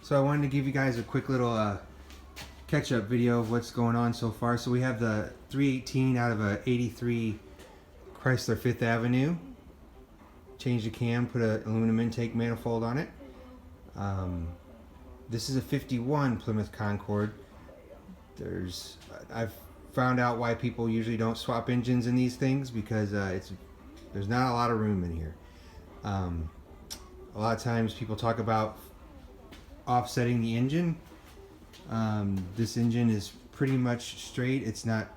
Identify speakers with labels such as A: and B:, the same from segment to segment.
A: So I wanted to give you guys a quick little catch-up video of what's going on so far. So we have the 318 out of a 83 Chrysler 5th Avenue. Changed the cam, put an aluminum intake manifold on it. This is a 51 Plymouth Concorde. I've found out why people usually don't swap engines in these things, because there's not a lot of room in here. A lot of times people talk about offsetting the engine. This engine is pretty much straight. It's not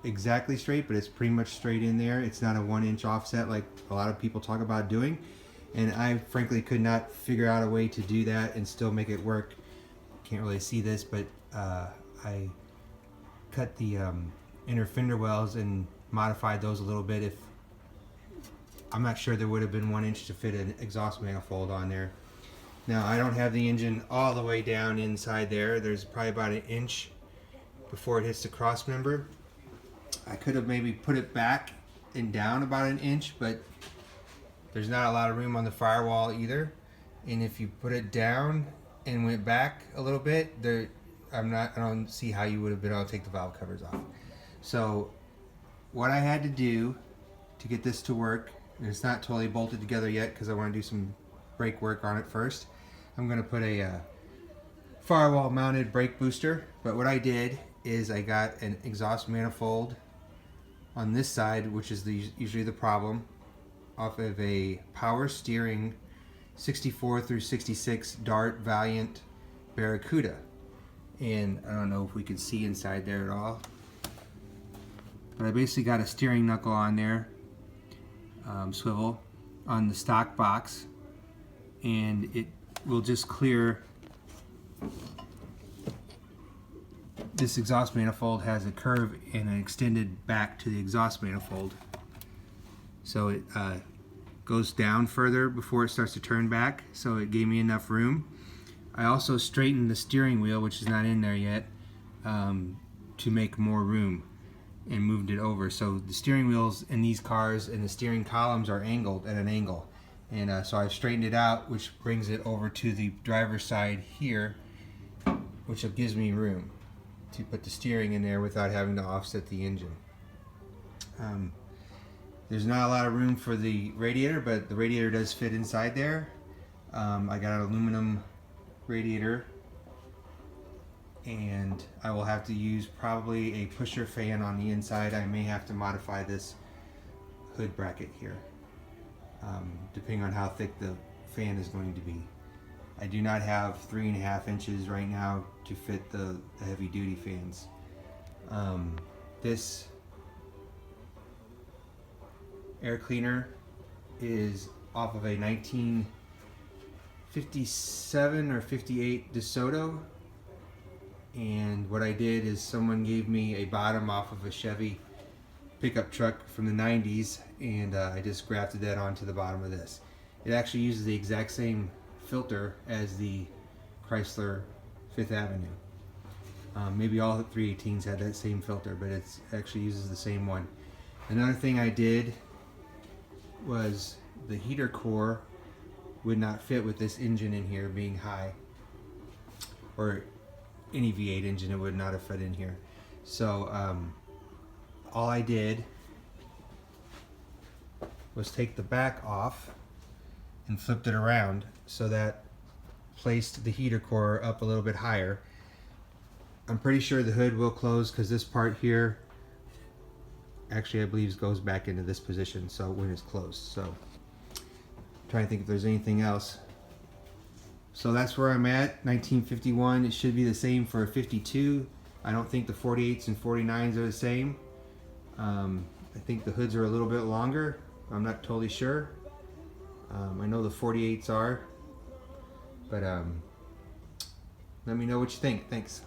A: exactly straight, but it's pretty much straight in there. It's not a 1-inch offset like a lot of people talk about doing, and I frankly could not figure out a way to do that and still make it work. Can't really see this, but I cut the inner fender wells and modified those a little bit. I'm not sure there would have been 1 inch to fit an exhaust manifold on there. Now, I don't have the engine all the way down inside there. There's probably about 1 inch before it hits the cross member. I could have maybe put it back and down about 1 inch, but there's not a lot of room on the firewall either. And if you put it down and went back a little bit, I don't see how you would have been able to take the valve covers off. So what I had to do to get this to work, and it's not totally bolted together yet because I want to do some brake work on it first. I'm going to put a firewall mounted brake booster, but what I did is I got an exhaust manifold on this side, which is usually the problem, off of a Power Steering 64 through 66 Dart Valiant Barracuda. And I don't know if we can see inside there at all, but I basically got a steering knuckle on there, swivel on the stock box, and it will just clear. This exhaust manifold has a curve and an extended back to the exhaust manifold, so it goes down further before it starts to turn back, so it gave me enough room. I also straightened the steering wheel, which is not in there yet, to make more room, and moved it over. So the steering wheels in these cars and the steering columns are angled at an angle, and so I've straightened it out, which brings it over to the driver's side here, which gives me room to put the steering in there without having to offset the engine. There's not a lot of room for the radiator, but the radiator does fit inside there. I got an aluminum radiator, and I will have to use probably a pusher fan on the inside. I may have to modify this hood bracket here, depending on how thick the fan is going to be. I do not have 3.5 inches right now to fit the heavy duty fans. This air cleaner is off of a 1957 or 58 DeSoto, and what I did is someone gave me a bottom off of a Chevy pickup truck from the 90s, and I just grafted that onto the bottom of this. It actually uses the exact same filter as the Chrysler 5th Avenue. Maybe all the 318s had that same filter, but it actually uses the same one. Another thing I did was the heater core would not fit with this engine in here being high, or any V8 engine, it would not have fit in here. So all I did was take the back off and flipped it around, so that placed the heater core up a little bit higher. I'm pretty sure the hood will close because this part here actually, I believe, goes back into this position, so when it's closed. So I'm trying to think if there's anything else. So that's where I'm at. 1951. It should be the same for a 52. I don't think the 48s and 49s are the same. I think the hoods are a little bit longer. I'm not totally sure. I know the 48s are, but let me know what you think. Thanks.